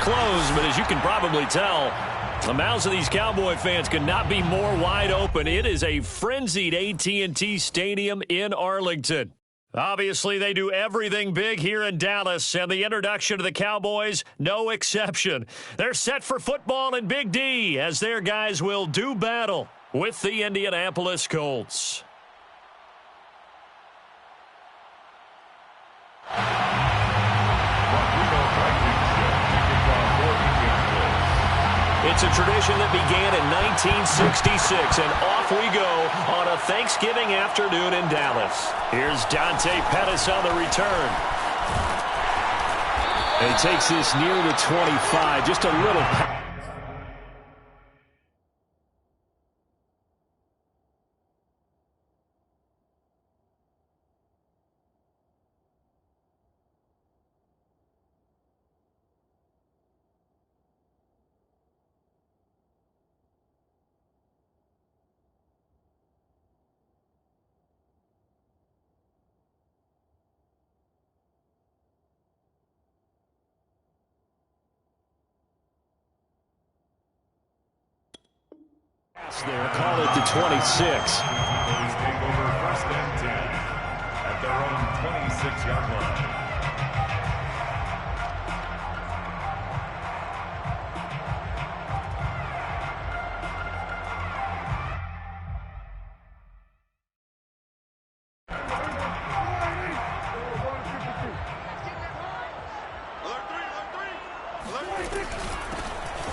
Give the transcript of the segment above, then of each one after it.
close, but as you can probably tell, the mouths of these Cowboy fans could not be more wide open. It is a frenzied AT&T Stadium in Arlington. Obviously, they do everything big here in Dallas, and the introduction to the Cowboys, no exception. They're set for football in Big D as their guys will do battle with the Indianapolis Colts. It's a tradition that began in 1966, and off we go on a Thanksgiving afternoon in Dallas. Here's Dante Pettis on the return. And he takes this near the 25, just a little. There, call it the 26. Take over 1st and 10 at their own 26-yard line.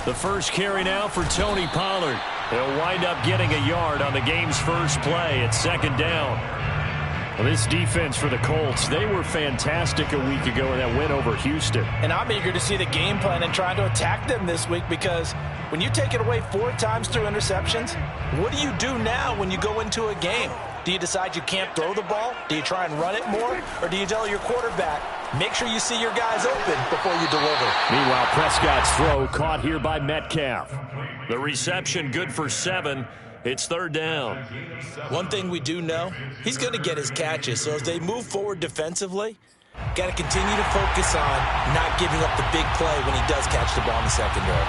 The first carry now for Tony Pollard. He'll wind up getting a yard on the game's first play at 2nd down. Well, this defense for the Colts, they were fantastic a week ago in that win over Houston. And I'm eager to see the game plan and try to attack them this week, because when you take it away 4 times through interceptions, what do you do now when you go into a game? Do you decide you can't throw the ball? Do you try and run it more? Or do you tell your quarterback, make sure you see your guys open before you deliver? Meanwhile, Prescott's throw caught here by Metcalf. The reception good for 7. It's 3rd down. One thing we do know, he's going to get his catches. So as they move forward defensively, got to continue to focus on not giving up the big play when he does catch the ball in the secondary.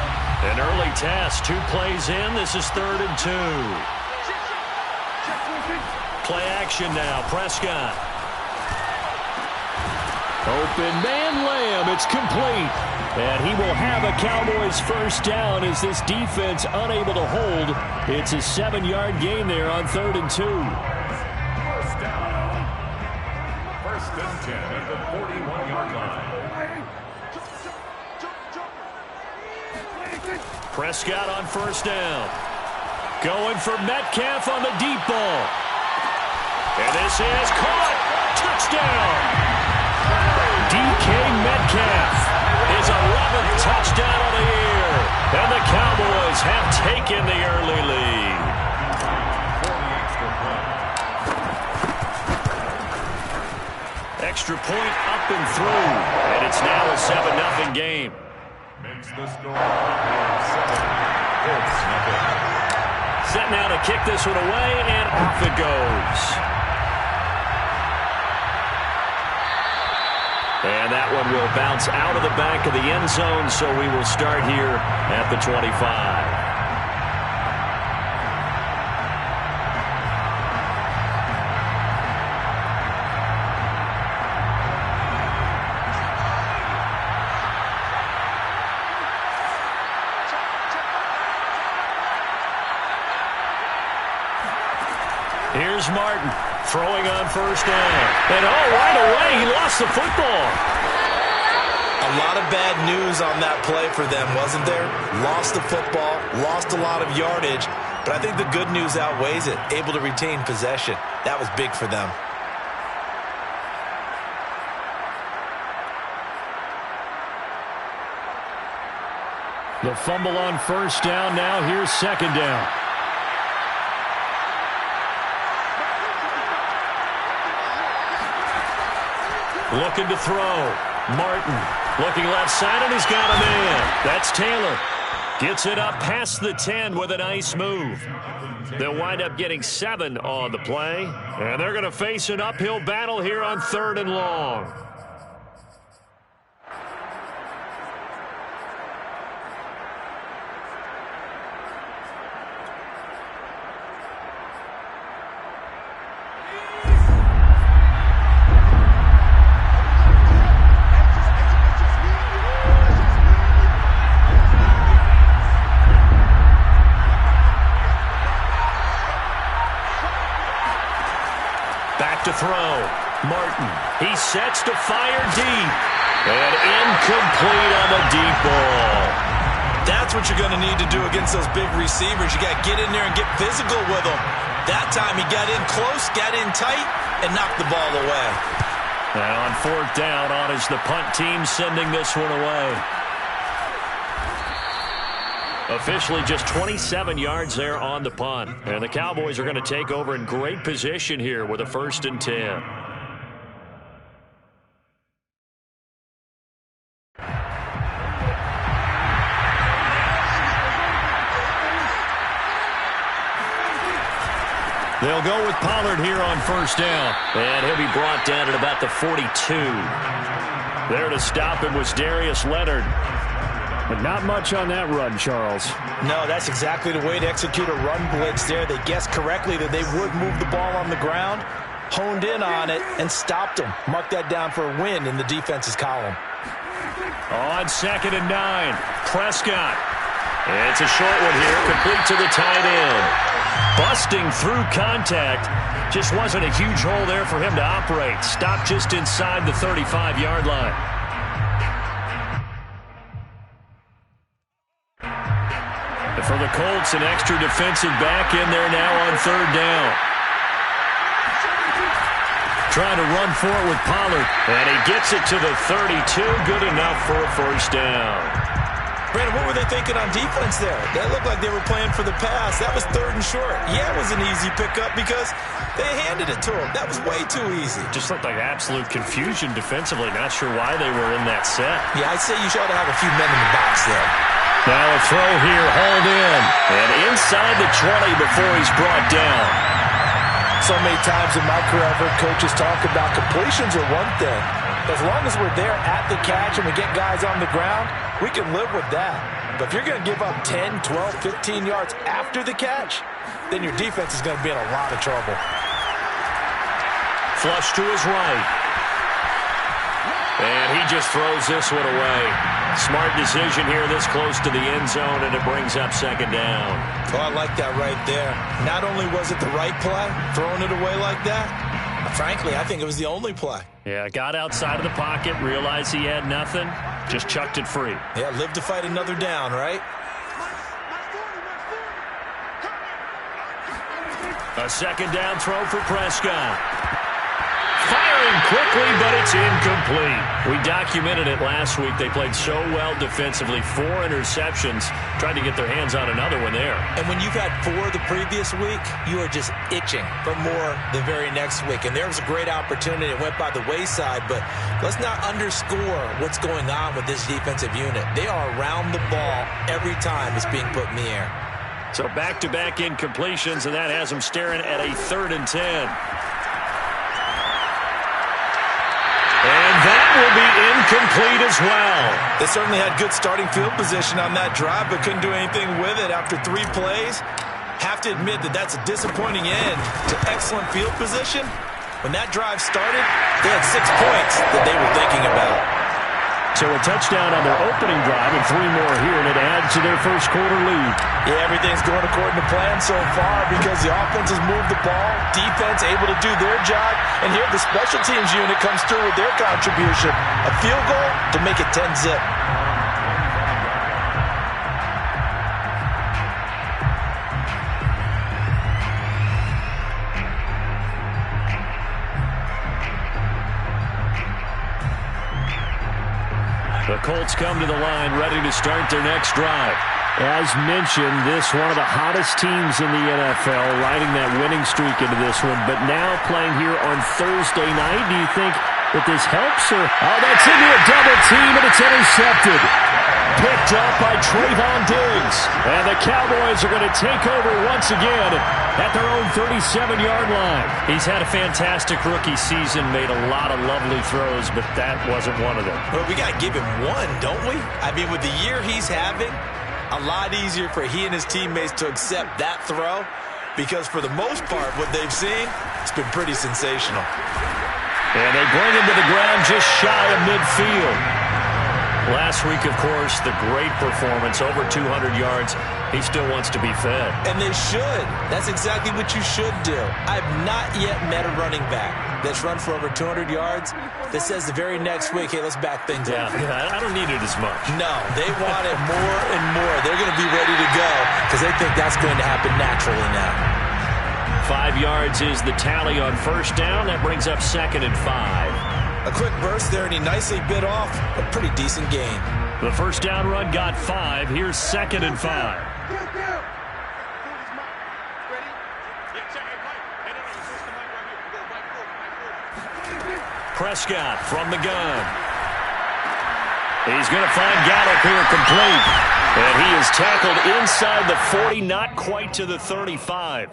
An early test, 2 plays in. This is 3rd and 2. Play action now, Prescott. Open man, Lamb. It's complete. And he will have a Cowboys first down as this defense unable to hold. It's a 7-yard gain there on 3rd and 2. First down. 1st and 10 at the 41-yard line. Prescott on 1st down. Going for Metcalf on the deep ball. And this is caught. Touchdown. DK Metcalf. His 11th touchdown of the year. And the Cowboys have taken the early lead. Extra point up and through. And it's now a 7-0 game. Makes the score 7. Set now to kick this one away, and off it goes. And that one will bounce out of the back of the end zone, so we will start here at the 25. Here's Martin. Throwing on 1st down. And right away, he lost the football. A lot of bad news on that play for them, wasn't there? Lost the football, lost a lot of yardage, but I think the good news outweighs it. Able to retain possession. That was big for them. The fumble on 1st down. Now here's 2nd down. Looking to throw. Martin looking left side, and he's got a man. That's Taylor. Gets it up past the 10 with a nice move. They'll wind up getting 7 on the play, and they're going to face an uphill battle here on 3rd and long. back to throw. Martin, he sets to fire deep. And incomplete on the deep ball. That's what you're going to need to do against those big receivers. You got to get in there and get physical with them. That time he got in close, got in tight, and knocked the ball away. And on fourth down, on is the punt team sending this one away. Officially just 27 yards there on the punt. And the Cowboys are going to take over in great position here with a 1st and 10. They'll go with Pollard here on 1st down. And he'll be brought down at about the 42. There to stop him was Darius Leonard. But not much on that run, Charles. No, that's exactly the way to execute a run blitz there. They guessed correctly that they would move the ball on the ground, honed in on it, and stopped them. Mark that down for a win in the defense's column. On 2nd and 9, Prescott. It's a short one here, complete to the tight end. Busting through contact. Just wasn't a huge hole there for him to operate. Stopped just inside the 35-yard line. For the Colts, an extra defensive back in there now on 3rd down. Trying to run for it with Pollard. And he gets it to the 32. Good enough for a 1st down. Brandon, what were they thinking on defense there? That looked like they were playing for the pass. That was 3rd and short. Yeah, it was an easy pickup because they handed it to him. That was way too easy. Just looked like absolute confusion defensively. Not sure why they were in that set. Yeah, I'd say you should have a few men in the box there. Now a throw here, hauled in. And inside the 20 before he's brought down. So many times in my career I've heard coaches talk about completions are one thing. As long as we're there at the catch and we get guys on the ground, we can live with that. But if you're going to give up 10, 12, 15 yards after the catch, then your defense is going to be in a lot of trouble. Flush to his right. And he just throws this one away. Smart decision here this close to the end zone, and it brings up 2nd down. Oh, I like that right there. Not only was it the right play, throwing it away like that, frankly, I think it was the only play. Yeah, got outside of the pocket, realized he had nothing, just chucked it free. Yeah, live to fight another down, right? A 2nd down throw for Prescott. Firing quickly, but it's incomplete. We documented it last week. They played so well defensively. 4 interceptions. Tried to get their hands on another one there. And when you've had 4 the previous week, you are just itching for more the very next week. And there was a great opportunity. It went by the wayside, but let's not underscore what's going on with this defensive unit. They are around the ball every time it's being put in the air. So back-to-back incompletions, and that has them staring at a 3rd and 10. And that will be incomplete as well. They certainly had good starting field position on that drive, but couldn't do anything with it after 3 plays. Have to admit that that's a disappointing end to excellent field position. When that drive started, they had 6 points that they were thinking about. So a touchdown on their opening drive and 3 more here, and it adds to their first quarter lead. Yeah, everything's going according to plan so far because the offense has moved the ball, defense able to do their job, and here the special teams unit comes through with their contribution. A field goal to make it 10-zip. The Colts come to the line ready to start their next drive. As mentioned, this one of the hottest teams in the NFL, riding that winning streak into this one, but now playing here on Thursday night. Do you think that this helps? Or that's into a double team, and it's intercepted. Picked up by Trayvon Diggs. And the Cowboys are going to take over once again at their own 37-yard line. He's had a fantastic rookie season, made a lot of lovely throws, but that wasn't one of them. Well, we got to give him one, don't we? I mean, with the year he's having, a lot easier for he and his teammates to accept that throw because for the most part, what they've seen, it's been pretty sensational. And they bring him to the ground just shy of midfield. Last week, of course, the great performance, over 200 yards. He still wants to be fed. And they should. That's exactly what you should do. I've not yet met a running back that's run for over 200 yards that says the very next week, hey, let's back things up. Yeah, I don't need it as much. No, they want it more and more. They're going to be ready to go because they think that's going to happen naturally now. 5 yards is the tally on first down. That brings up 2nd and 5. A quick burst there, and he nicely bit off a pretty decent gain. The first down run got 5. Here's 2nd and 5. Prescott from the gun. He's going to find Gallup here complete. And he is tackled inside the 40, not quite to the 35.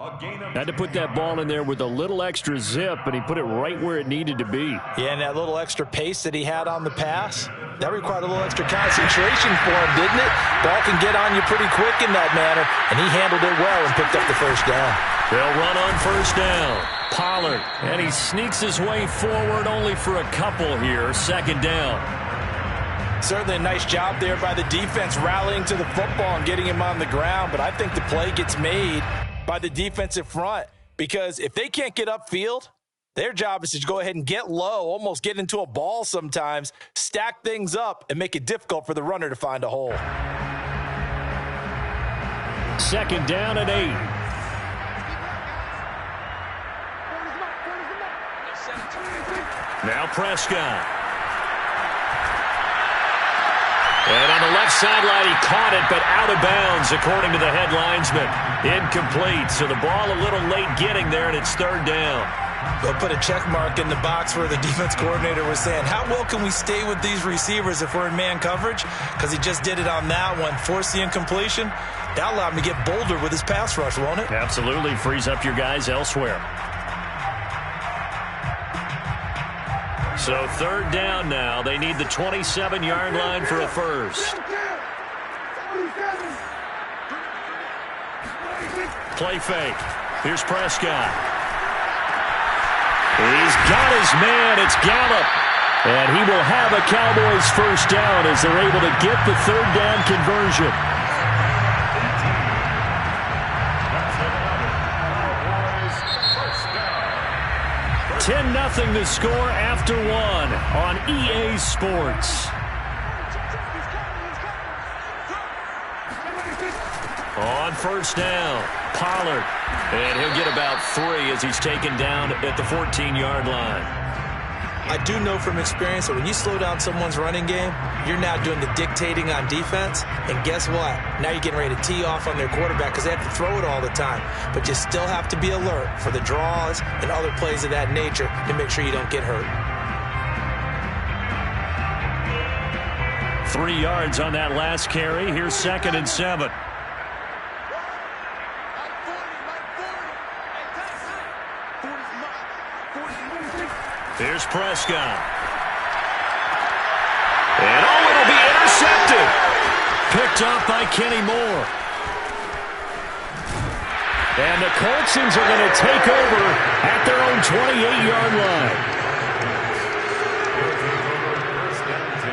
Had to put that ball in there with a little extra zip, and he put it right where it needed to be. Yeah, and that little extra pace that he had on the pass, that required a little extra concentration for him, didn't it? Ball can get on you pretty quick in that manner, and he handled it well and picked up the first down. They'll run on first down. Pollard, and he sneaks his way forward only for a couple here. 2nd down. Certainly a nice job there by the defense rallying to the football and getting him on the ground, but I think the play gets made by the defensive front, because if they can't get upfield, their job is to go ahead and get low, almost get into a ball sometimes, stack things up, and make it difficult for the runner to find a hole. 2nd down and 8. Now Prescott. And on the left sideline, he caught it, but out of bounds, according to the head linesman. Incomplete, so the ball a little late getting there, and it's 3rd down. They'll put a check mark in the box where the defense coordinator was saying, how well can we stay with these receivers if we're in man coverage? Because he just did it on that one, forced the incompletion. That'll allow him to get bolder with his pass rush, won't it? Absolutely, frees up your guys elsewhere. So 3rd down now. They need the 27-yard line for a first. Play fake. Here's Prescott. He's got his man. It's Gallup. And he will have a Cowboys first down as they're able to get the 3rd down conversion. 10-0 the score after 1 on EA Sports. On first down, Pollard. And he'll get about 3 as he's taken down at the 14-yard line. I do know from experience that when you slow down someone's running game, you're now doing the dictating on defense. And guess what? Now you're getting ready to tee off on their quarterback because they have to throw it all the time. But you still have to be alert for the draws and other plays of that nature to make sure you don't get hurt. 3 yards on that last carry. Here's 2nd and 7. Here's Prescott. And it'll be intercepted. Picked off by Kenny Moore. And the Coltsons are going to take over at their own 28-yard line. First and 10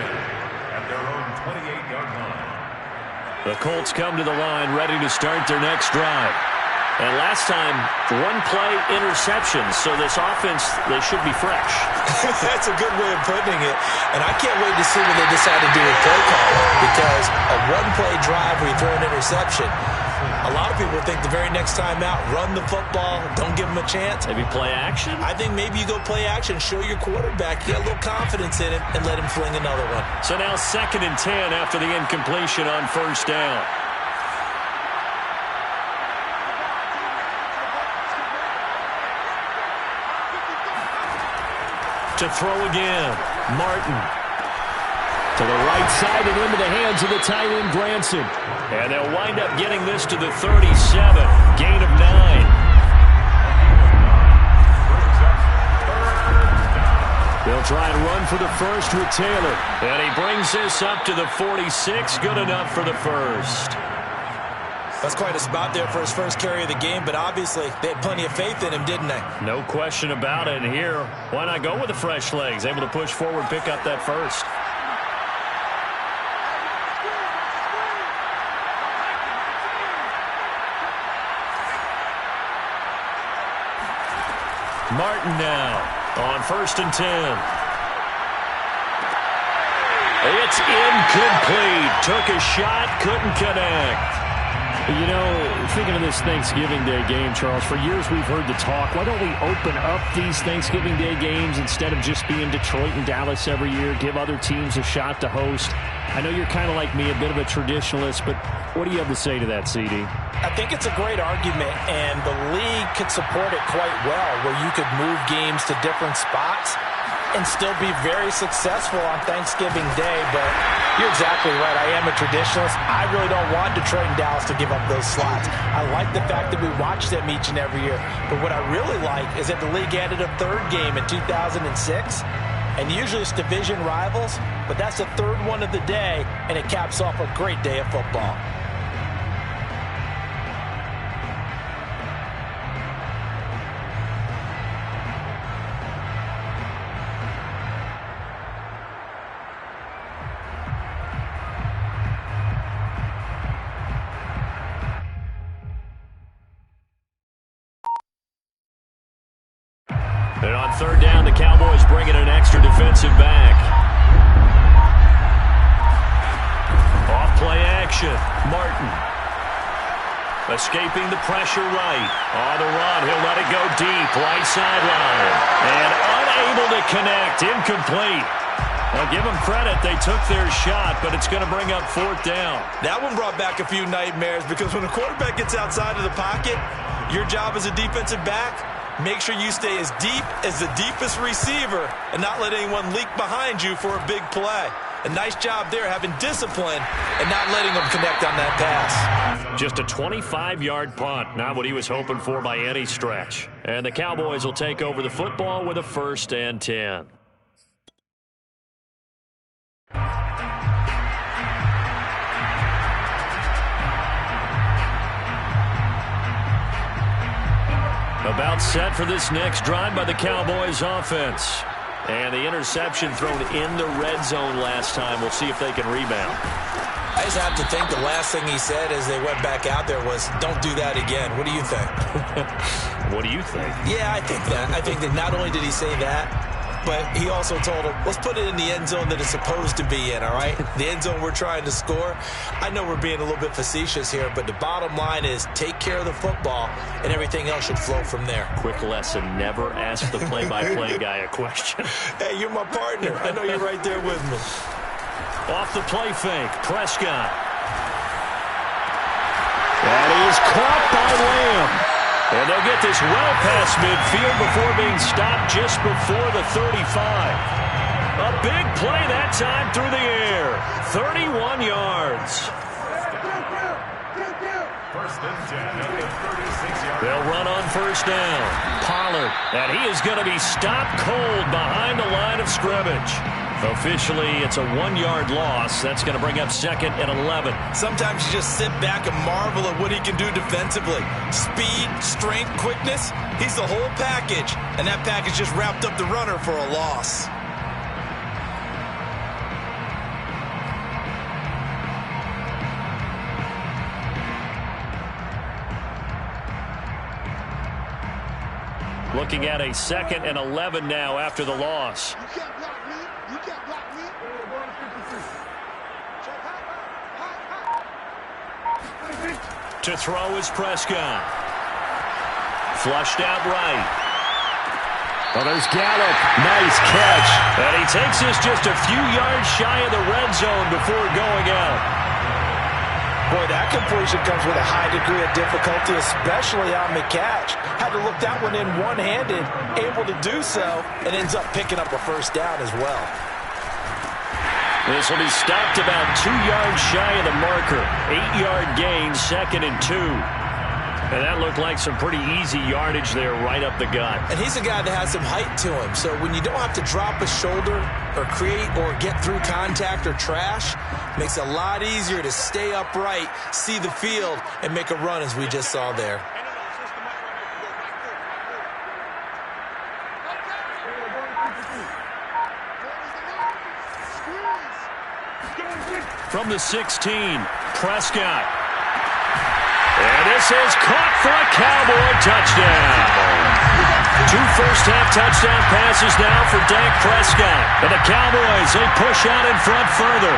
at their own 28-yard line. The Colts come to the line ready to start their next drive. And last time, 1-play interceptions, so this offense, they should be fresh. That's a good way of putting it. And I can't wait to see what they decide to do with play calling, because a 1-play drive where you throw an interception, a lot of people think the very next time out, run the football, don't give them a chance. Maybe play action? I think maybe you go play action, show your quarterback, you got a little confidence in it, and let him fling another one. So now 2nd and 10 after the incompletion on first down. To throw again, Martin. To the right side and into the hands of the tight end, Granson. And they'll wind up getting this to the 37. Gain of 9. They'll try and run for the first with Taylor. And he brings this up to the 46. Good enough for the first. That's quite a spot there for his first carry of the game, but obviously they had plenty of faith in him, didn't they? No question about it. And here, why not go with the fresh legs? Able to push forward, pick up that first. Martin now on 1st and 10. It's incomplete. Took a shot, couldn't connect. You know, thinking of this Thanksgiving Day game, Charles, for years we've heard the talk, why don't we open up these Thanksgiving Day games instead of just being Detroit and Dallas every year, give other teams a shot to host? I know you're kind of like me, a bit of a traditionalist, but what do you have to say to that, CD? I think it's a great argument, and the league could support it quite well, where you could move games to different spots and still be very successful on Thanksgiving Day. But you're exactly right. I am a traditionalist. I really don't want Detroit and Dallas to give up those slots. I like the fact that we watch them each and every year. But what I really like is that the league added a third game in 2006. And usually it's division rivals, but that's the third one of the day, and it caps off a great day of football. And on 3rd down, the Cowboys bring in an extra defensive back. Off-play action. Martin. Escaping the pressure right. On the run, he'll let it go deep. Right sideline. And unable to connect. Incomplete. Well, give them credit. They took their shot, but it's going to bring up 4th down. That one brought back a few nightmares because when a quarterback gets outside of the pocket, your job as a defensive back, make sure you stay as deep as the deepest receiver and not let anyone leak behind you for a big play. A nice job there, having discipline and not letting them connect on that pass. Just a 25-yard punt, not what he was hoping for by any stretch. And the Cowboys will take over the football with a 1st and 10. About set for this next drive by the Cowboys offense. And the interception thrown in the red zone last time. We'll see if they can rebound. I just have to think the last thing he said as they went back out there was, don't do that again. What do you think? What do you think? Yeah, I think that. I think that not only did he say that, but he also told him, let's put it in the end zone that it's supposed to be in, all right? The end zone we're trying to score. I know we're being a little bit facetious here, but the bottom line is take care of the football, and everything else should flow from there. Quick lesson, never ask the play-by-play guy a question. Hey, you're my partner. I know you're right there with me. Off the play fake, Prescott. That is caught by Lamb. And they'll get this well past midfield before being stopped just before the 35. A big play that time through the air. 31 yards. 1st and 10 at the 36-yard. They'll run on 1st down. Pollard. And he is going to be stopped cold behind the line of scrimmage. Officially, it's a 1-yard loss. That's going to bring up 2nd and 11. Sometimes you just sit back and marvel at what he can do defensively. Speed, strength, quickness. He's the whole package. And that package just wrapped up the runner for a loss. Looking at a 2nd and 11 now after the loss. To throw is Prescott. Flushed out right. Oh, there's Gallup. Nice catch. And he takes this just a few yards shy of the red zone before going out. Boy, that completion comes with a high degree of difficulty, especially on the catch. Had to look that one in one-handed, able to do so, and ends up picking up a 1st down as well. This will be stopped about 2 yards shy of the marker. 8-yard gain, 2nd and 2. And that looked like some pretty easy yardage there right up the gut. And he's a guy that has some height to him. So when you don't have to drop a shoulder or create or get through contact or trash, makes it a lot easier to stay upright, see the field, and make a run as we just saw there. From the 16, Prescott. And this is caught for a Cowboy touchdown. 2 first-half touchdown passes now for Dak Prescott. And the Cowboys, they push out in front further.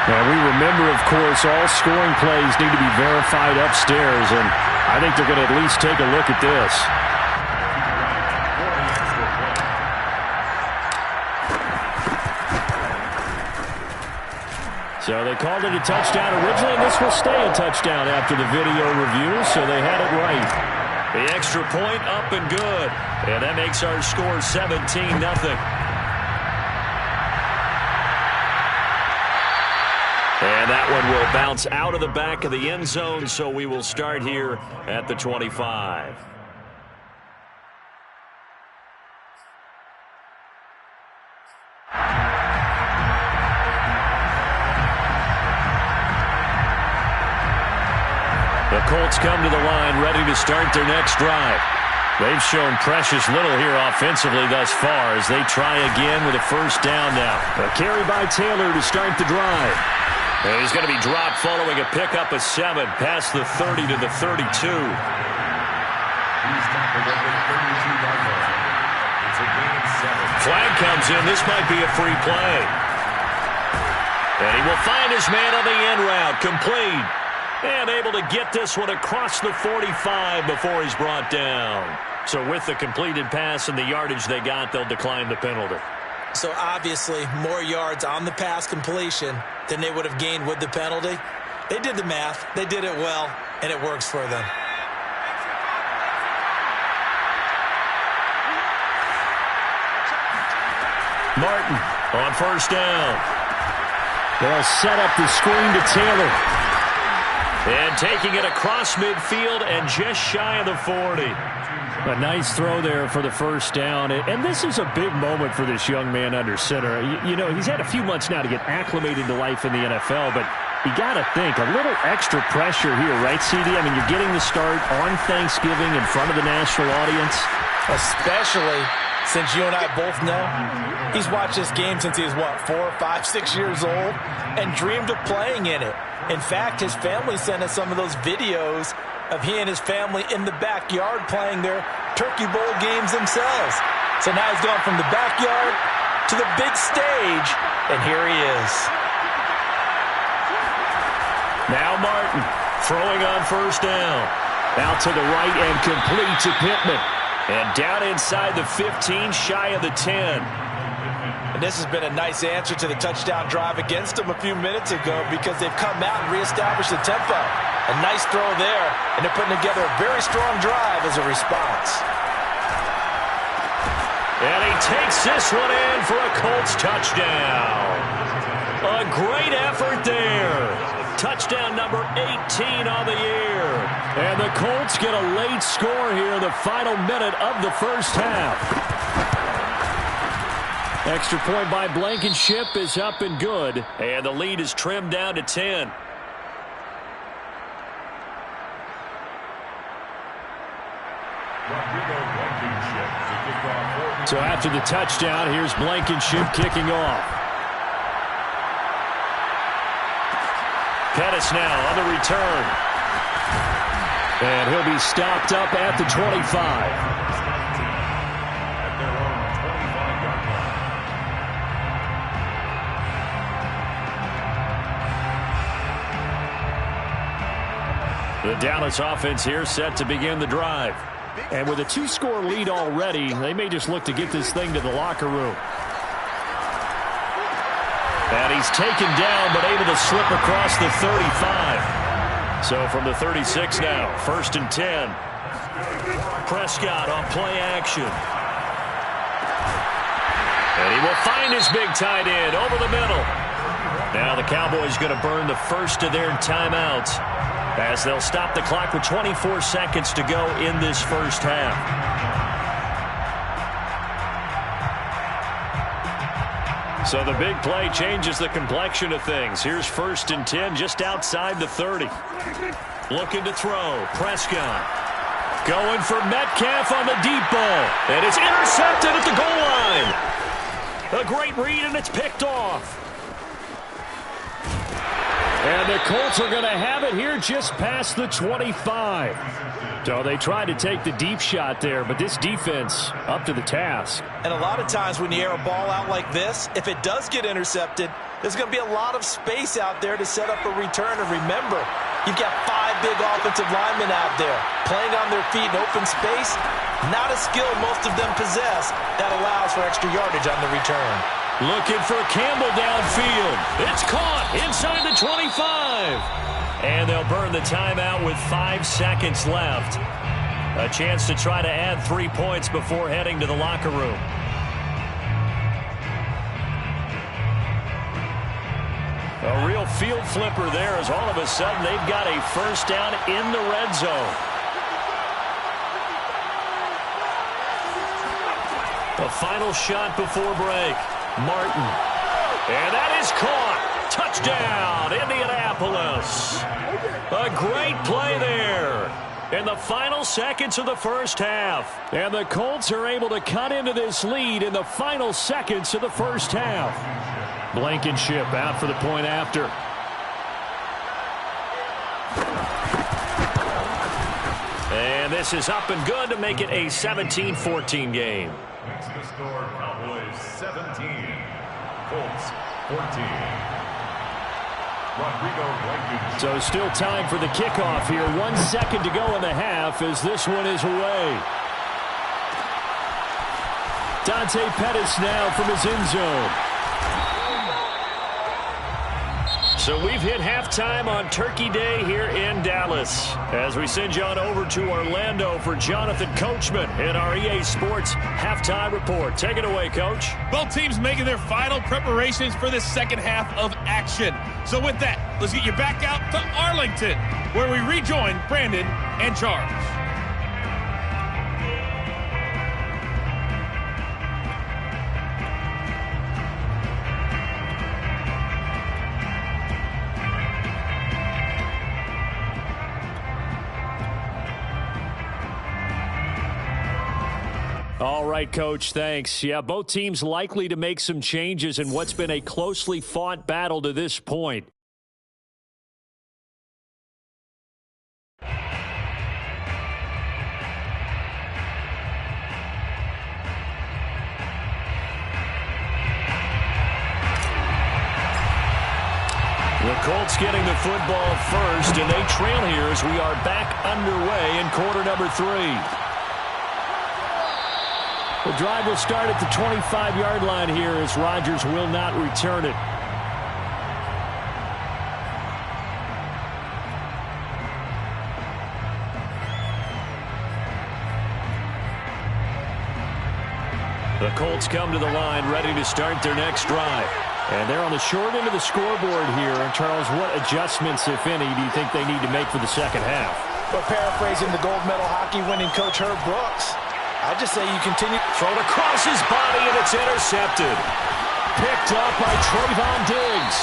Now, we remember, of course, all scoring plays need to be verified upstairs, and I think they're going to at least take a look at this. So they called it a touchdown originally, and this will stay a touchdown after the video review, so they had it right. The extra point up and good. And that makes our score 17-0. And that one will bounce out of the back of the end zone, so we will start here at the 25. The Colts come to the line ready to start their next drive. They've shown precious little here offensively thus far as they try again with a first down now. A carry by Taylor to start the drive. And he's going to be dropped following a pickup of 7 past the 30 to the 32. He's tackled at the 32-yard line. It's a gain of 7. Flag comes in. This might be a free play. And he will find his man on the end route. Complete. And able to get this one across the 45 before he's brought down. So with the completed pass and the yardage they got, they'll decline the penalty. So obviously more yards on the pass completion than they would have gained with the penalty. They did the math. They did it well, and it works for them. Martin on first down. They'll set up the screen to Taylor. And taking it across midfield and just shy of the 40. A nice throw there for the first down. And this is a big moment for this young man under center. You know, he's had a few months now to get acclimated to life in the NFL, but you got to think, a little extra pressure here, right, CD? I mean, you're getting the start on Thanksgiving in front of the national audience. Especially since you and I both know he's watched this game since he was, 4, 5, 6 years old and dreamed of playing in it. In fact, his family sent us some of those videos of he and his family in the backyard playing their Turkey Bowl games themselves. So now he's gone from the backyard to the big stage, and here he is. Now Martin throwing on first down. Out to the right and complete to Pittman. And down inside the 15, shy of the 10. And this has been a nice answer to the touchdown drive against them a few minutes ago because they've come out and reestablished the tempo. A nice throw there, and they're putting together a very strong drive as a response. And he takes this one in for a Colts touchdown. A great effort there. Touchdown number 18 on the year. And the Colts get a late score here in the final minute of the first half. Extra point by Blankenship is up and good. And the lead is trimmed down to 10. So after the touchdown, here's Blankenship kicking off. Pettis now on the return. And he'll be stopped up at the 25. The Dallas offense here set to begin the drive. And with a 2-score lead already, they may just look to get this thing to the locker room. And he's taken down, but able to slip across the 35. So from the 36 now, 1st and 10. Prescott on play action. And he will find his big tight end over the middle. Now the Cowboys going to burn the first of their timeouts as they'll stop the clock with 24 seconds to go in this first half. So the big play changes the complexion of things. Here's 1st and 10 just outside the 30. Looking to throw. Prescott going for Metcalf on the deep ball. And it's intercepted at the goal line. A great read, and it's picked off. And the Colts are going to have it here just past the 25. So they tried to take the deep shot there, but this defense up to the task. And a lot of times when you air a ball out like this, if it does get intercepted, there's going to be a lot of space out there to set up a return. And remember, you've got 5 big offensive linemen out there playing on their feet in open space. Not a skill most of them possess that allows for extra yardage on the return. Looking for Campbell downfield. It's caught inside the 25. And they'll burn the timeout with 5 seconds left. A chance to try to add 3 points before heading to the locker room. A real field flipper there as all of a sudden they've got a first down in the red zone. The final shot before break. Martin. And that is caught. Touchdown, Indianapolis. A great play there in the final seconds of the first half. And the Colts are able to cut into this lead in the final seconds of the first half. Blankenship out for the point after. And this is up and good to make it a 17-14 game. Next to score, Cowboys 17, Colts 14. So still time for the kickoff here. 1 second to go in the half as this one is away. Dante Pettis now from his end zone. So we've hit halftime on Turkey Day here in Dallas. As we send you on over to Orlando for Jonathan Coachman in our EA Sports Halftime Report. Take it away, Coach. Both teams making their final preparations for the second half of action. So with that, let's get you back out to Arlington, where we rejoin Brandon and Charles. All right, Coach, thanks. Yeah, both teams likely to make some changes in what's been a closely fought battle to this point. The Colts getting the football first, and they trail here as we are back underway in quarter number 3. The drive will start at the 25-yard line here as Rodgers will not return it. The Colts come to the line ready to start their next drive. And they're on the short end of the scoreboard here. And, Charles, what adjustments, if any, do you think they need to make for the second half? But paraphrasing the gold medal hockey winning coach Herb Brooks, I just say you continue. Thrown across his body, and it's intercepted. Picked up by Trayvon Diggs.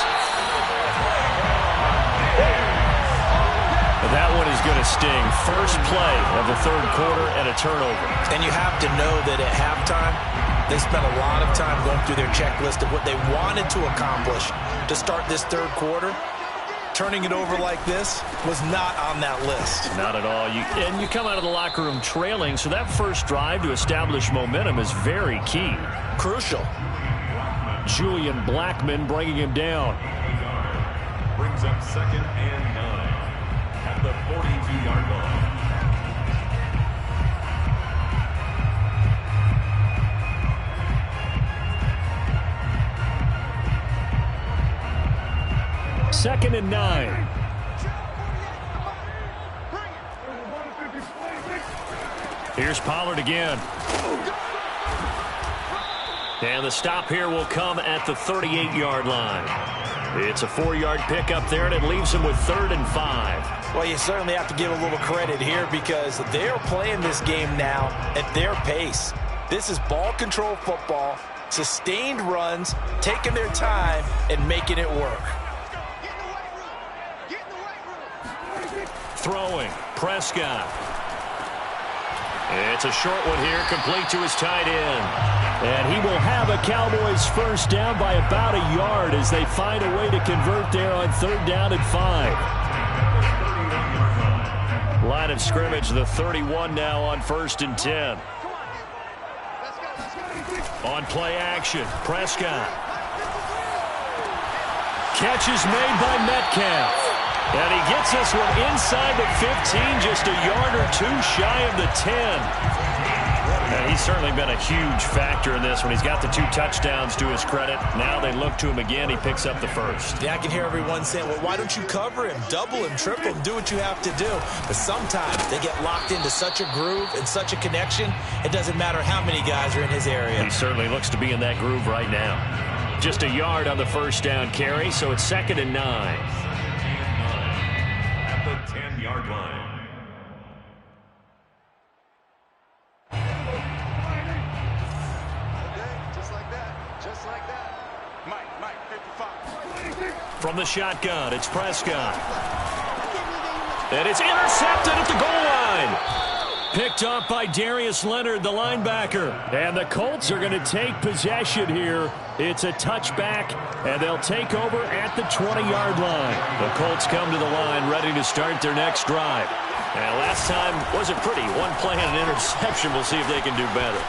But that one is going to sting. First play of the third quarter and a turnover. And you have to know that at halftime, they spent a lot of time going through their checklist of what they wanted to accomplish to start this third quarter. Turning it over like this was not on that list. Not at all. And you come out of the locker room trailing, so that first drive to establish momentum is very key. Crucial. Julian Blackmon bringing him down. Brings up 2nd and 9 at the 42-yard line. Second and 9. Here's Pollard again. And the stop here will come at the 38-yard line. It's a 4-yard pickup there, and it leaves them with 3rd and 5. Well, you certainly have to give a little credit here because they're playing this game now at their pace. This is ball control football, sustained runs, taking their time, and making it work. Throwing, Prescott. It's a short one here, complete to his tight end. And he will have a Cowboys first down by about a yard as they find a way to convert there on 3rd down and 5. Line of scrimmage, the 31 now on 1st and 10. On play action, Prescott. Catch is made by Metcalf. And he gets this one inside the 15, just a yard or two shy of the 10. And he's certainly been a huge factor in this when he's got the 2 touchdowns to his credit. Now they look to him again. He picks up the first. Yeah, I can hear everyone saying, well, why don't you cover him, double him, triple him, do what you have to do. But sometimes they get locked into such a groove and such a connection, it doesn't matter how many guys are in his area. He certainly looks to be in that groove right now. Just a yard on the first down carry, so it's 2nd and 9. At the 10-yard line. From the shotgun, it's Prescott. And it's intercepted at the goal line. Picked up by Darius Leonard, the linebacker. And the Colts are going to take possession here. It's a touchback, and they'll take over at the 20-yard line. The Colts come to the line ready to start their next drive. And last time wasn't pretty. One play and an interception. We'll see if they can do better.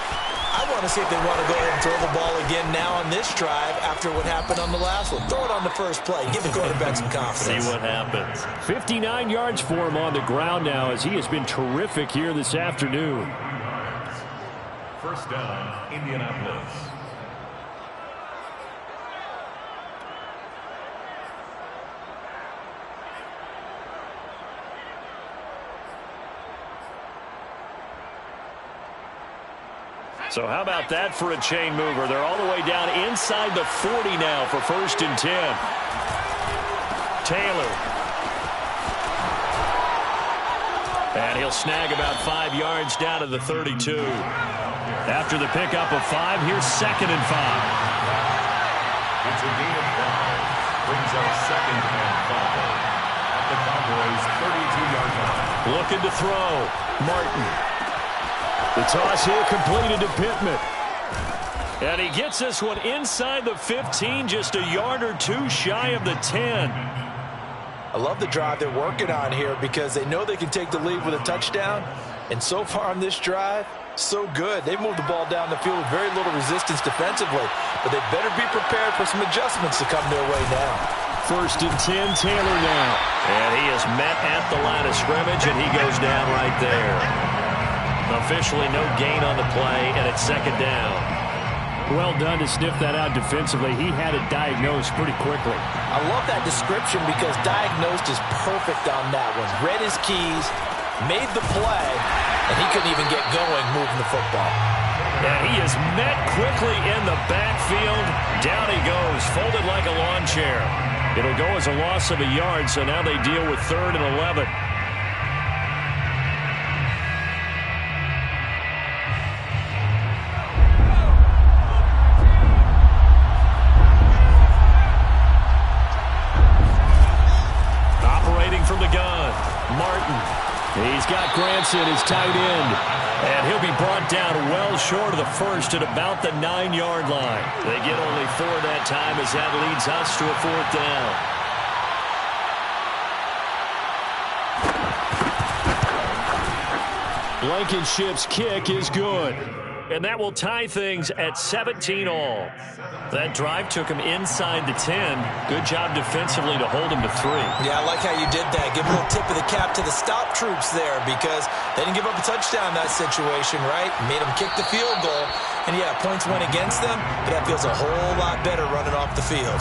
I want to see if they want to go ahead and throw the ball again now on this drive after what happened on the last one. Throw it on the first play. Give the quarterback some confidence. See what happens. 59 yards for him on the ground now as he has been terrific here this afternoon. First down, Indianapolis. So how about that for a chain mover? They're all the way down inside the 40 now for 1st and 10. Taylor. And he'll snag about 5 yards down to the 32. After the pickup of 5, here's 2nd and 5. It's a gain of 5. Brings up 2nd and 5. At the Cowboys' 32-yard line. Looking to throw. Martin. The toss here completed to Pittman. And he gets this one inside the 15, just a yard or two shy of the 10. I love the drive they're working on here because they know they can take the lead with a touchdown. And so far on this drive, so good. They've moved the ball down the field with very little resistance defensively. But they better be prepared for some adjustments to come their way now. 1st and 10, Taylor now. And he is met at the line of scrimmage, and he goes down right there. Officially no gain on the play, and it's 2nd down. Well done to sniff that out defensively. He had it diagnosed pretty quickly. I love that description because diagnosed is perfect on that one. Read his keys, made the play, and he couldn't even get going moving the football. And he is met quickly in the backfield. Down he goes, folded like a lawn chair. It'll go as a loss of a yard, so now they deal with 3rd and 11. From the gun, Martin. He's got Granson, his tight end. And he'll be brought down well short of the first at about the 9-yard line. They get only 4 that time as that leads us to a 4th down. Blankenship's kick is good. And that will tie things at 17 all. That drive took him inside the 10. Good job defensively to hold him to 3. Yeah, I like how you did that. Give a little tip of the cap to the stop troops there because they didn't give up a touchdown in that situation, right? Made them kick the field goal. And, yeah, points went against them, but that feels a whole lot better running off the field.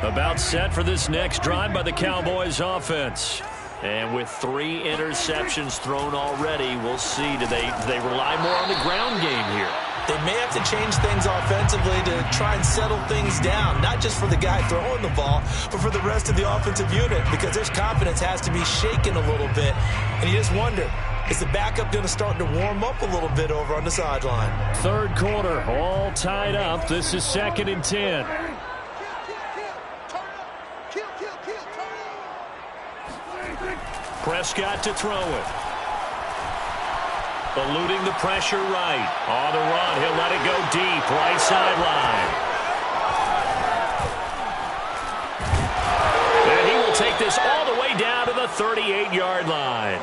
About set for this next drive by the Cowboys offense. And with 3 interceptions thrown already, we'll see. Do they rely more on the ground game here? They may have to change things offensively to try and settle things down, not just for the guy throwing the ball, but for the rest of the offensive unit, because their confidence has to be shaken a little bit. And you just wonder, is the backup going to start to warm up a little bit over on the sideline? Third quarter, all tied up. This is 2nd and 10. Prescott to throw it. Eluding the pressure right. On the run, he'll let it go deep, right sideline. And he will take this all the way down to the 38-yard line.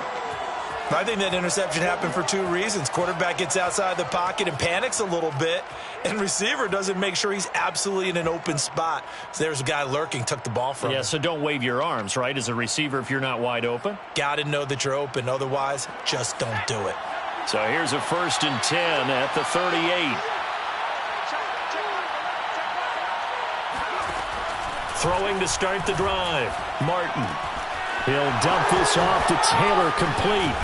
I think that interception happened for 2 reasons. Quarterback gets outside the pocket and panics a little bit, and receiver doesn't make sure he's absolutely in an open spot. So there's a guy lurking, took the ball from him. Yeah, so don't wave your arms, right, as a receiver if you're not wide open. Got to know that you're open. Otherwise, just don't do it. So here's a 1st and 10 at the 38. Throwing to start the drive. Martin. He'll dump this off to Taylor, complete.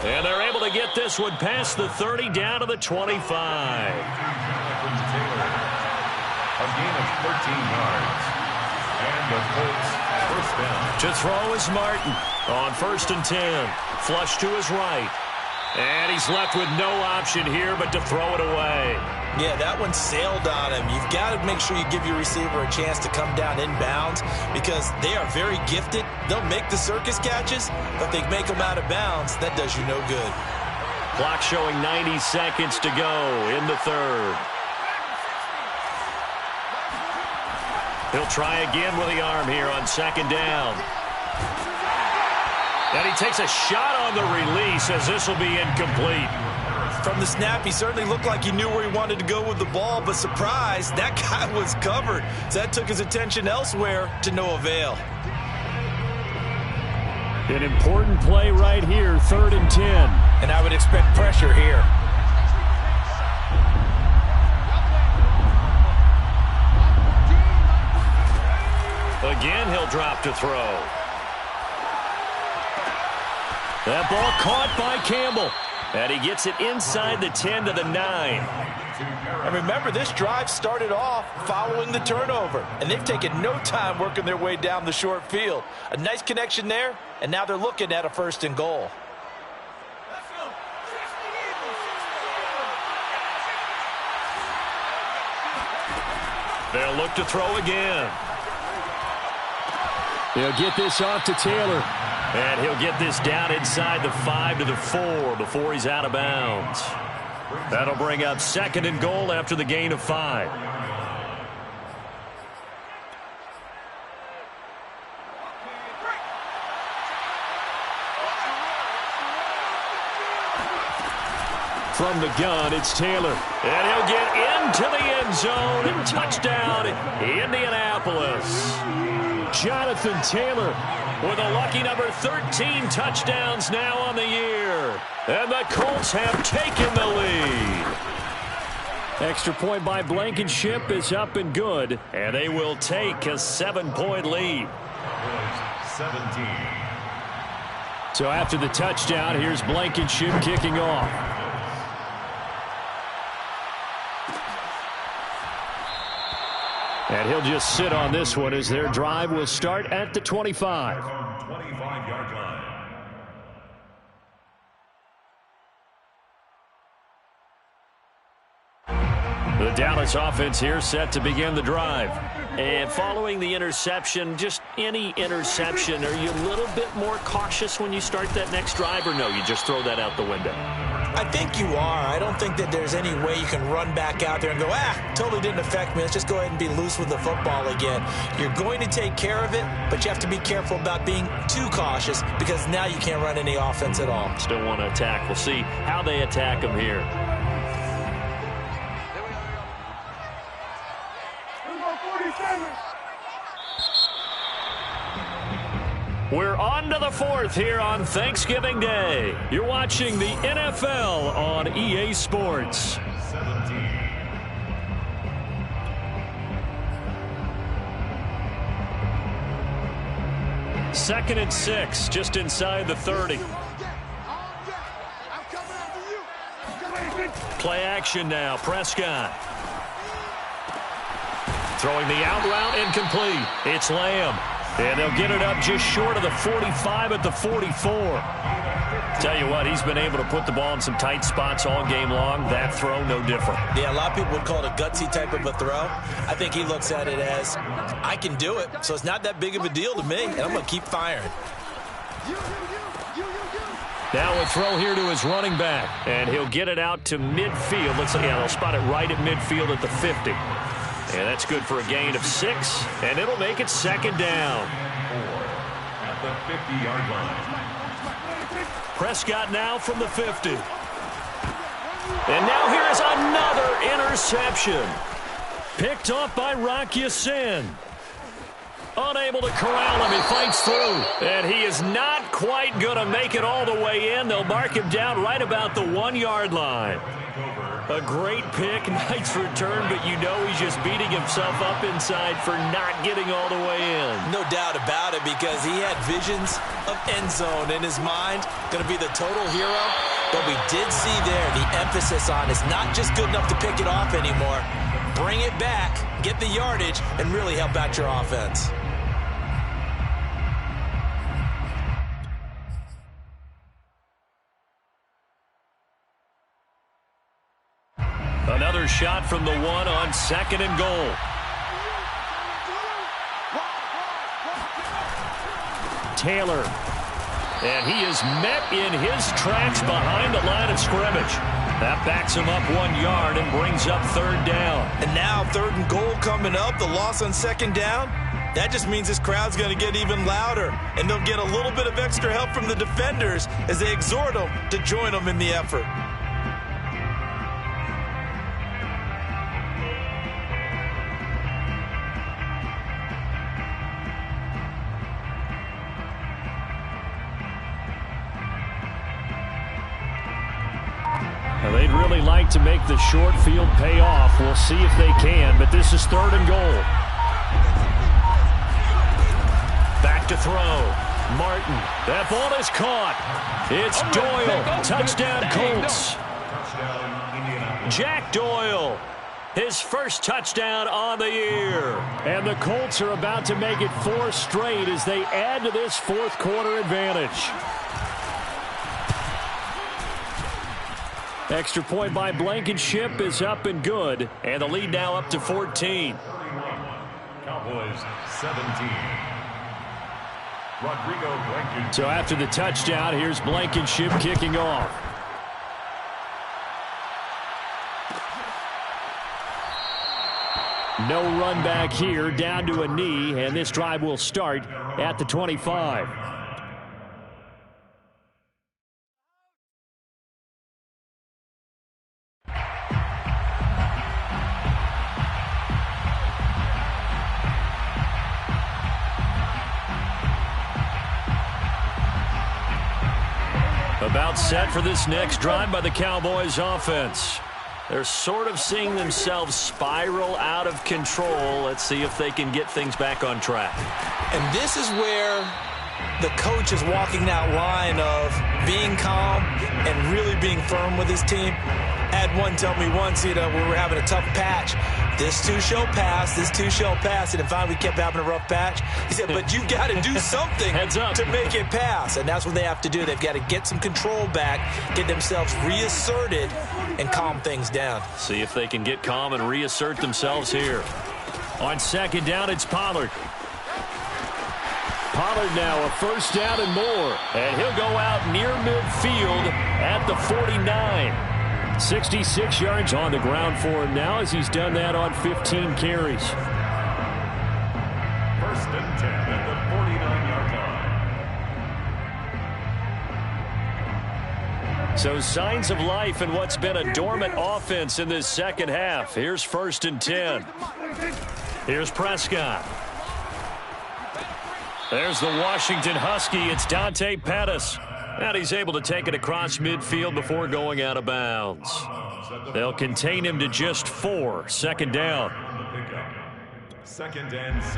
And they're able to get this one past the 30 down to the 25. A gain of 13 yards. And the Colts first down. To throw is Martin on 1st and 10. Flush to his right. And he's left with no option here but to throw it away. Yeah, that one sailed on him. You've got to make sure you give your receiver a chance to come down inbounds because they are very gifted. They'll make the circus catches, but if they make them out of bounds, that does you no good. Clock showing 90 seconds to go in the 3rd. He'll try again with the arm here on 2nd down. And he takes a shot on the release as this will be incomplete. From the snap, he certainly looked like he knew where he wanted to go with the ball, but surprise, that guy was covered. So that took his attention elsewhere to no avail. An important play right here, 3rd and 10. And I would expect pressure here. Again, he'll drop to throw. That ball caught by Campbell. And he gets it inside the 10 to the 9. And remember, this drive started off following the turnover. And they've taken no time working their way down the short field. A nice connection there, and now they're looking at a 1st and goal. They'll look to throw again. They'll get this off to Taylor. And he'll get this down inside the 5 to the 4 before he's out of bounds. That'll bring up 2nd and goal after the gain of 5. From the gun, it's Taylor. And he'll get into the end zone and touchdown, Indianapolis. Jonathan Taylor with a lucky number 13 touchdowns now on the year. And the Colts have taken the lead. Extra point by Blankenship is up and good. And they will take a 7-point lead. 17. So after the touchdown, here's Blankenship kicking off. And he'll just sit on this one as their drive will start at the 25. 25-yard line. The Dallas offense here set to begin the drive. And following the interception, just any interception, are you a little bit more cautious when you start that next drive, or no, you just throw that out the window? I think you are. I don't think that there's any way you can run back out there and go, totally didn't affect me. Let's just go ahead and be loose with the football again. You're going to take care of it, but you have to be careful about being too cautious because now you can't run any offense at all. Still want to attack. We'll see how they attack them here. We're on to the 4th here on Thanksgiving Day. You're watching the NFL on EA Sports. 17. Second and 6, just inside the 30. Play action now. Prescott. Throwing the out route incomplete. It's Lamb. And they'll get it up just short of the 45 at the 44. Tell you what, he's been able to put the ball in some tight spots all game long. That throw, no different. Yeah, a lot of people would call it a gutsy type of a throw. I think he looks at it as, I can do it, so it's not that big of a deal to me, and I'm going to keep firing. Now a throw here to his running back, and he'll get it out to midfield. Let's see, they'll spot it right at midfield at the 50. And that's good for a gain of 6, and it'll make it second down. 4 at the 50-yard line. Prescott now from the 50. And now here is another interception. Picked off by Rock Ya-Sin. Unable to corral him. He fights through. And he is not quite going to make it all the way in. They'll mark him down right about the 1-yard line. A great pick, nice return, but you know he's just beating himself up inside for not getting all the way in. No doubt about it, because he had visions of end zone in his mind. Going to be the total hero. But we did see there the emphasis on it's not just good enough to pick it off anymore. Bring it back, get the yardage, and really help out your offense. Another shot from the 1 on 2nd and goal. Taylor. And he is met in his tracks behind the line of scrimmage. That backs him up 1 yard and brings up 3rd down. And now 3rd and goal coming up, the loss on 2nd down. That just means this crowd's going to get even louder. And they'll get a little bit of extra help from the defenders as they exhort them to join them in the effort. They'd really like to make the short field pay off. We'll see if they can, but this is 3rd and goal. Back to throw. Martin. That ball is caught. It's Doyle. Touchdown, Colts. Jack Doyle. His first touchdown on the year. And the Colts are about to make it 4 straight as they add to this 4th quarter advantage. Extra point by Blankenship is up and good. And the lead now up to 14. Cowboys 17. Rodrigo Blankenship. So after the touchdown, here's Blankenship kicking off. No run back here, down to a knee, and this drive will start at the 25. About set for this next drive by the Cowboys offense. They're sort of seeing themselves spiral out of control. Let's see if they can get things back on track. And this is where the coach is walking that line of being calm and really being firm with his team. I had one tell me once, we were having a tough patch. This too shall pass, this too shall pass. And finally we kept having a rough patch. He said, but you got to do something to make it pass. And that's what they have to do. They've got to get some control back, get themselves reasserted, and calm things down. See if they can get calm and reassert themselves here. On 2nd down, it's Pollard. Pollard now a 1st down and more. And he'll go out near midfield at the 49. 66 yards on the ground for him now as he's done that on 15 carries. 1st and 10 at the 49-yard line. So signs of life in what's been a dormant offense in this second half. Here's 1st and 10. Here's Prescott. There's the Washington Husky. It's Dante Pettis. And he's able to take it across midfield before going out of bounds. They'll contain him to just 4. 2nd down. 2nd and 6.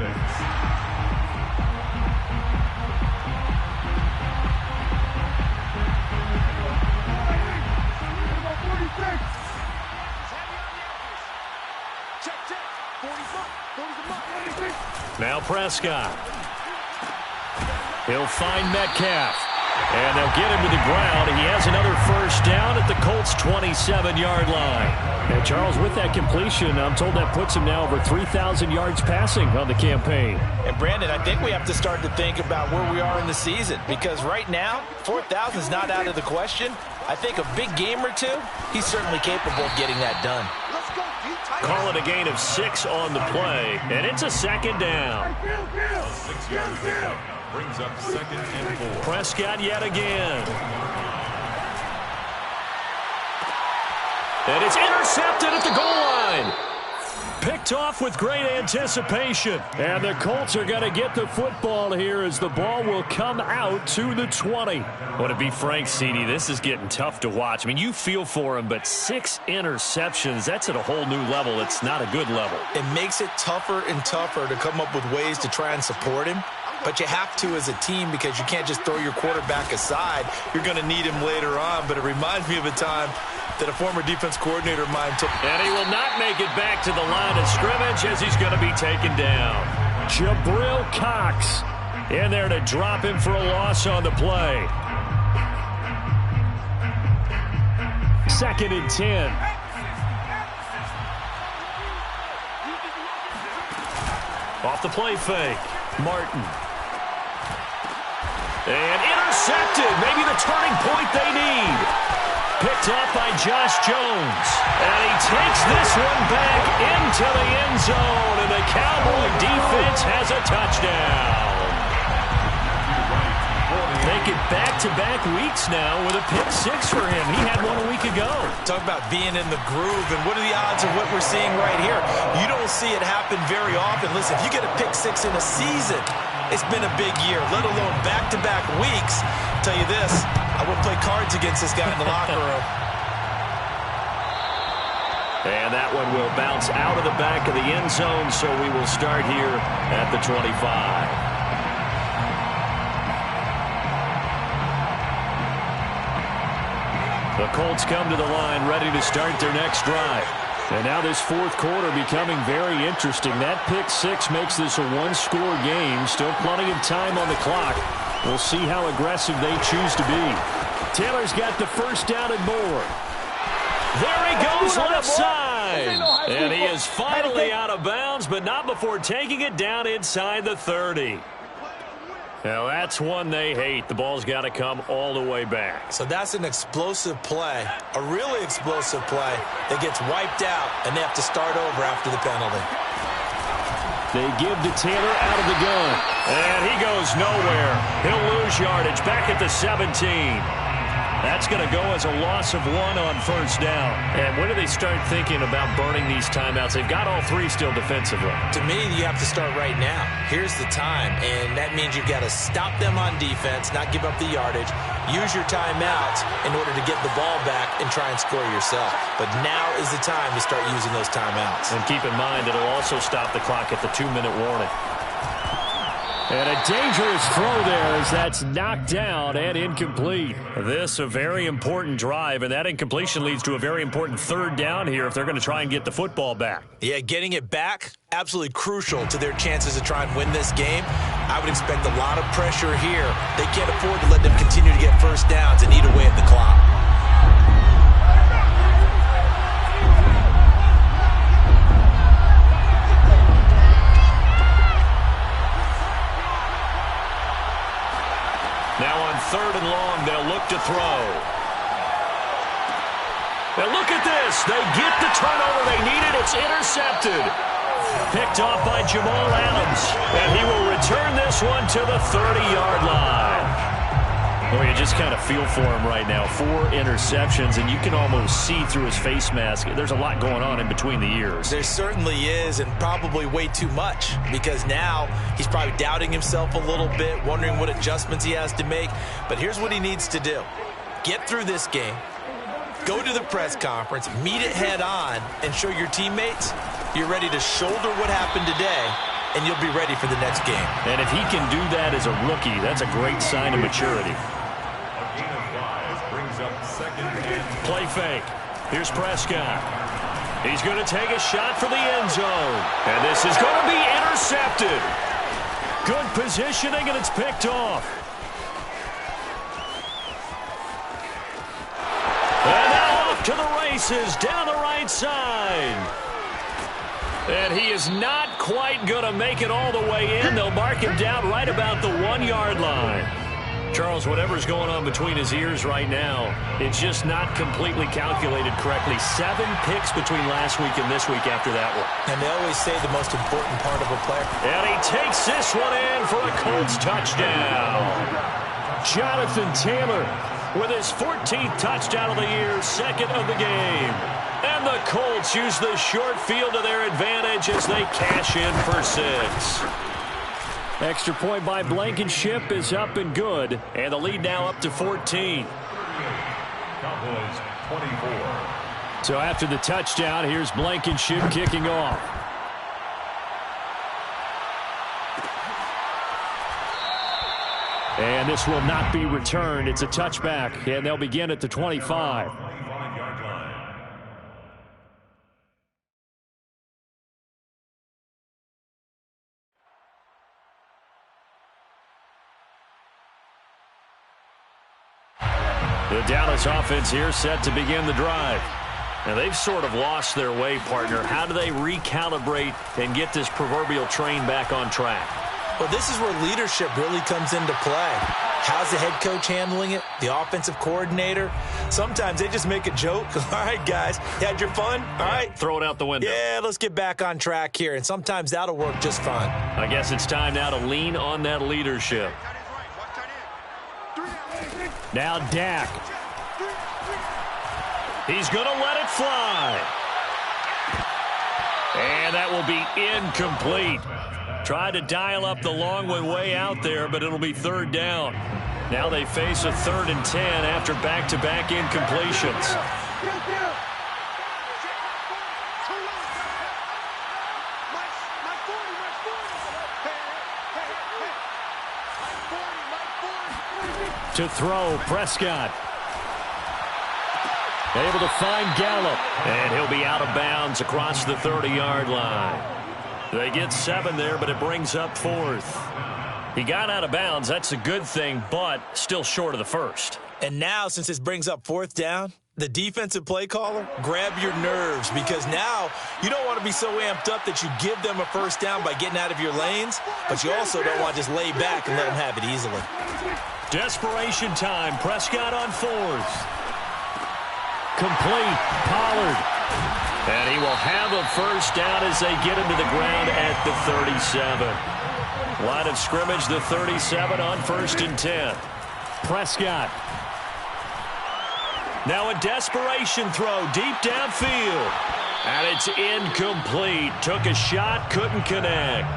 Now Prescott. He'll find Metcalf. And they'll get him to the ground. He has another first down at the Colts' 27-yard line. And Charles, with that completion, I'm told that puts him now over 3,000 yards passing on the campaign. And Brandon, I think we have to start to think about where we are in the season, because right now, 4,000 is not out of the question. I think a big game or two, he's certainly capable of getting that done. Call it a gain of 6 on the play, and it's a second down. A 6-yard pickup brings up 2nd and 4. Prescott yet again. And it's intercepted at the goal line. Picked off with great anticipation. And the Colts are going to get the football here as the ball will come out to the 20. Well, to be frank, CD, this is getting tough to watch. I mean, you feel for him, but 6 interceptions, that's at a whole new level. It's not a good level. It makes it tougher and tougher to come up with ways to try and support him. But you have to as a team, because you can't just throw your quarterback aside. You're going to need him later on. But it reminds me of a time that a former defense coordinator of mine took. And he will not make it back to the line of scrimmage as he's going to be taken down. Jabril Cox in there to drop him for a loss on the play. 2nd and 10. Off the play fake. Martin. And intercepted. Maybe the turning point they need. Picked up by Josh Jones. And he takes this one back into the end zone. And the Cowboy defense has a touchdown. Making back-to-back weeks now with a pick 6 for him. He had one a week ago. Talk about being in the groove, and what are the odds of what we're seeing right here? You don't see it happen very often. Listen, if you get a pick 6 in a season, it's been a big year, let alone back-to-back weeks. I'll tell you this, I will play cards against this guy in the locker room. And that one will bounce out of the back of the end zone, so we will start here at the 25. The Colts come to the line ready to start their next drive. And now this 4th quarter becoming very interesting. That pick 6 makes this a one-score game. Still plenty of time on the clock. We'll see how aggressive they choose to be. Taylor's got the first down and more. There he goes left side. And he is finally out of bounds, but not before taking it down inside the 30. Now, that's one they hate. The ball's got to come all the way back. So that's an explosive play, a really explosive play that gets wiped out, and they have to start over after the penalty. They give to Taylor out of the gun. And he goes nowhere. He'll lose yardage back at the 17. That's going to go as a loss of 1 on first down. And when do they start thinking about burning these timeouts? They've got all 3 still defensively. To me, you have to start right now. Here's the time, and that means you've got to stop them on defense, not give up the yardage, use your timeouts in order to get the ball back and try and score yourself. But now is the time to start using those timeouts. And keep in mind, it'll also stop the clock at the 2-minute warning. And a dangerous throw there as that's knocked down and incomplete. This a very important drive, and that incompletion leads to a very important 3rd down here if they're going to try and get the football back. Yeah, getting it back, absolutely crucial to their chances to try and win this game. I would expect a lot of pressure here. They can't afford to let them continue to get first downs and eat away at the clock. Now on 3rd and long, they'll look to throw. Now look at this. They get the turnover they needed. It's intercepted. Picked off by Jamal Adams. And he will return this one to the 30-yard line. Well, you just kind of feel for him right now. 4 interceptions, and you can almost see through his face mask. There's a lot going on in between the ears. There certainly is, and probably way too much, because now he's probably doubting himself a little bit, wondering what adjustments he has to make. But here's what he needs to do. Get through this game, go to the press conference, meet it head on, and show your teammates you're ready to shoulder what happened today, and you'll be ready for the next game. And if he can do that as a rookie, that's a great sign of maturity. A gain of 5 brings up 2nd and 10. Play fake. Here's Prescott. He's going to take a shot for the end zone. And this is going to be intercepted. Good positioning, and it's picked off. And now off to the races down the right side. And he is not quite going to make it all the way in. They'll mark him down right about the 1-yard line. Charles, whatever's going on between his ears right now, it's just not completely calculated correctly. 7 picks between last week and this week after that one. And they always say the most important part of a player. And he takes this one in for a Colts touchdown. Jonathan Taylor with his 14th touchdown of the year, 2nd of the game. And the Colts use the short field to their advantage as they cash in for 6. Extra point by Blankenship is up and good. And the lead now up to 14. Cowboys 24. So after the touchdown, here's Blankenship kicking off. And this will not be returned. It's a touchback, and they'll begin at the 25. The Dallas offense here set to begin the drive. Now, they've sort of lost their way, partner. How do they recalibrate and get this proverbial train back on track? Well, this is where leadership really comes into play. How's the head coach handling it? The offensive coordinator? Sometimes they just make a joke. All right, guys, you had your fun? All right. Throw it out the window. Yeah, let's get back on track here. And sometimes that'll work just fine. I guess it's time now to lean on that leadership. Now Dak. He's going to let it fly. And that will be incomplete. Tried to dial up the long one way out there, but it'll be 3rd down. Now they face a 3rd and 10 after back-to-back incompletions. To throw, Prescott. Able to find Gallup. And he'll be out of bounds across the 30-yard line. They get 7 there, but it brings up 4th. He got out of bounds. That's a good thing, but still short of the first. And now, since this brings up 4th down, the defensive play caller, grab your nerves, because now you don't want to be so amped up that you give them a 1st down by getting out of your lanes, but you also don't want to just lay back and let them have it easily. Desperation time. Prescott on 4th. Complete. Pollard. And he will have a 1st down as they get him to the ground at the 37. Line of scrimmage, the 37 on 1st and 10. Prescott. Now a desperation throw deep downfield. And it's incomplete. Took a shot, couldn't connect.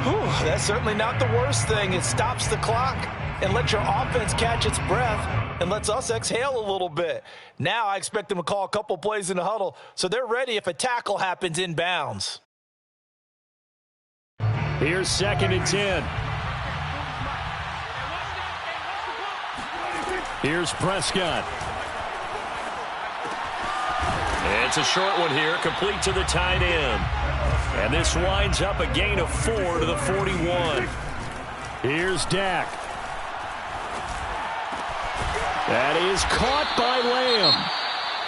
Whew, that's certainly not the worst thing. It stops the clock and lets your offense catch its breath and lets us exhale a little bit. Now I expect them to call a couple plays in the huddle so they're ready if a tackle happens inbounds. Here's 2nd and 10. Here's Prescott. It's a short one here, complete to the tight end. And this winds up a gain of 4 to the 41. Here's Dak. That is caught by Lamb.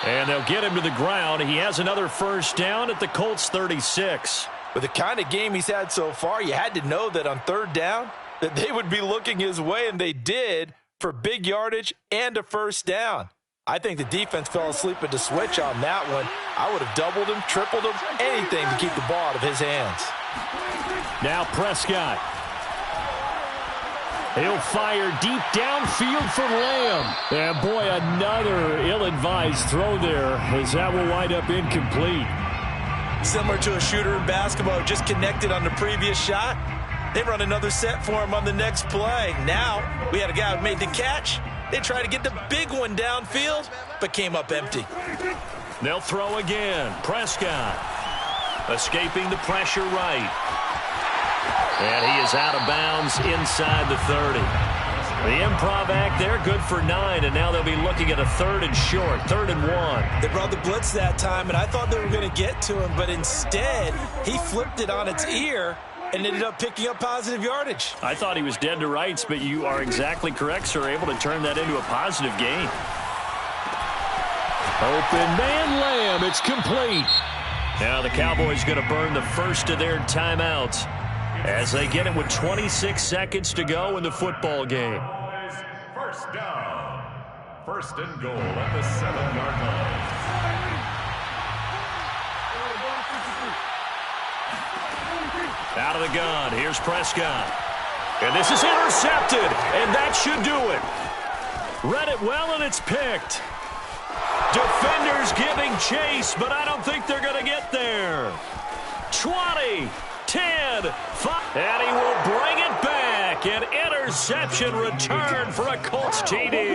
And they'll get him to the ground. He has another 1st down at the Colts 36. With the kind of game he's had so far, you had to know that on 3rd down that they would be looking his way, and they did, for big yardage and a 1st down. I think the defense fell asleep at the switch on that one. I would have doubled him, tripled him, anything to keep the ball out of his hands. Now Prescott. He'll fire deep downfield for Lamb. And boy, another ill-advised throw there as that will wind up incomplete. Similar to a shooter in basketball who just connected on the previous shot. They run another set for him on the next play. Now, we had a guy who made the catch. They tried to get the big one downfield, but came up empty. They'll throw again. Prescott escaping the pressure right. And he is out of bounds inside the 30. The improv act there, good for 9, and now they'll be looking at a 3rd and short, 3rd and 1. They brought the blitz that time, and I thought they were going to get to him, but instead he flipped it on its ear and ended up picking up positive yardage. I thought he was dead to rights, but you are exactly correct, sir, able to turn that into a positive gain. Open man Lamb, it's complete. Now the Cowboys going to burn the first of their timeouts as they get it with 26 seconds to go in the football game. First down. 1st and goal at the 7-yard line. Out of the gun, here's Prescott. And this is intercepted, and that should do it. Read it well, and it's picked. Defenders giving chase, but I don't think they're going to get there. 20, 10, 5, and he will bring it back. An interception return for a Colts TD.